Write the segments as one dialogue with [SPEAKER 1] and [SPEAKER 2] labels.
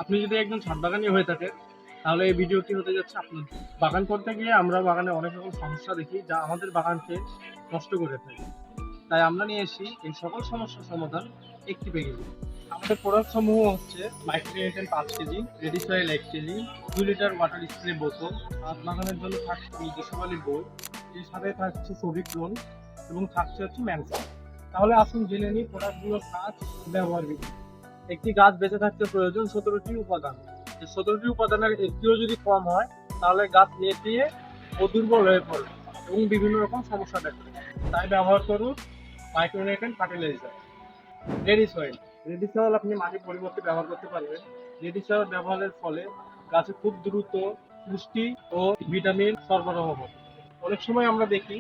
[SPEAKER 1] আপনি যদি একজন ছাদ বাগানি হয়ে থাকেন তাহলে এই ভিডিওটি হতে যাচ্ছে আপনার। বাগান করতে গিয়ে আমরা বাগানে অনেক রকম সমস্যা দেখি যা আমাদের বাগানকে নষ্ট করে থাকে। তাই আমরা নিয়ে এসি এই সকল সমস্যার সমাধান একটি প্যাকেজে। আমাদের প্রোডাক্ট সমূহ হচ্ছে micronutrient 5 KG, ready soil 1 KG, 2 litre water spray বোতল, ছাদ বাগানের জন্য থাকছে নিজস্বলী বই, এর সাথে থাকছে সবিক্রন এবং থাকছে হচ্ছে ম্যানসা। তাহলে আসুন জেনে নিই প্রোডাক্টগুলোর কাজ, ব্যবহার বিধি। একটি গাছ বেঁচে থাকতে প্রয়োজন 17টি উপাদান। এই 17টি উপাদানের একটিও যদি কম হয় তাহলে গাছ নেতিয়ে ও দুর্বল হয়ে পড়ে এবং বিভিন্ন রকম সমস্যা দেখা দেয়। তাই ব্যবহার করুন micronutrient fertiliser. Ready soil. Ready soil আপনি মাটির পরিবর্তে ব্যবহার করতে পারবেন। রেডি সয়েল ব্যবহারের ফলে গাছে খুব দ্রুত পুষ্টি ও ভিটামিন সরবরাহ হয়। অনেক সময় আমরা দেখি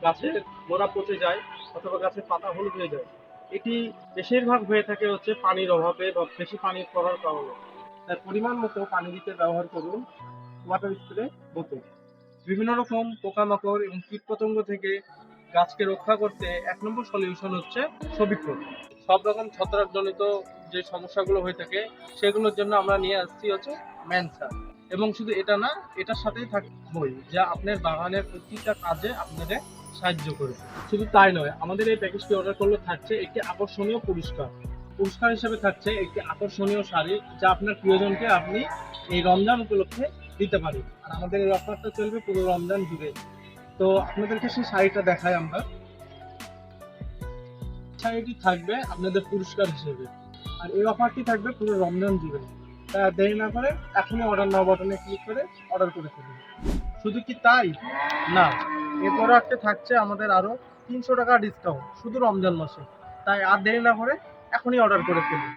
[SPEAKER 1] গাছের গোড়া পচে যায় অথবা গাছের পাতা হলুদ হয়ে যায়। এটি বেশিরভাগ হয়ে থাকে হচ্ছে পানির অভাবে বা বেশি পানি পড়ার কারণে। তাই পরিমাণ মতো পানি দিতে ব্যবহার করুন ওয়াটার স্প্রে বোতল। বিভিন্ন রকম পোকামাকড় এবং কীটপতঙ্গ থেকে গাছকে রক্ষা করতে 1 নম্বর সলিউশন হচ্ছে সবিক্রম। সব রকম ছত্রাকজনিত যে সমস্যাগুলো হয়ে থাকে সেগুলোর জন্য আমরা নিয়ে আসছি হচ্ছে ম্যানসা। এবং শুধু এটা না, এটার সাথেই থাকে বই যা আপনার বাগানের প্রতিটা কাজে আপনাদের সাহায্য করবে। শুধু তাই নয়, আমাদের এই প্যাকেজটি অর্ডার করলে থাকছে একটি আকর্ষণীয় পুরস্কার। পুরস্কার হিসেবে থাকছে একটি আকর্ষণীয় শাড়ি যা আপনার প্রিয়জনকে আপনি এই রমজান উপলক্ষে দিতে পারি। আর আমাদের এই অফারটা চলবে পুরো রমজান জুড়ে। তো আপনাদেরকে সেই শাড়িটা দেখাই আমরা। শাড়িটি থাকবে আপনাদের পুরস্কার হিসেবে। আর এই অফারটি থাকবে পুরো রমজান জুড়ে। তাই আর দেরি না করে এখনই অর্ডার নাও বাটনে ক্লিক করে অর্ডার করে ফেলুন। শুধু কি তাই? না, এই প্রোডাক্টে থাকছে আমাদের আরো 300 টাকা ডিসকাউন্ট শুধু রমজান মাসে। তাই আর দেরি না করে এখনই অর্ডার করে ফেলুন।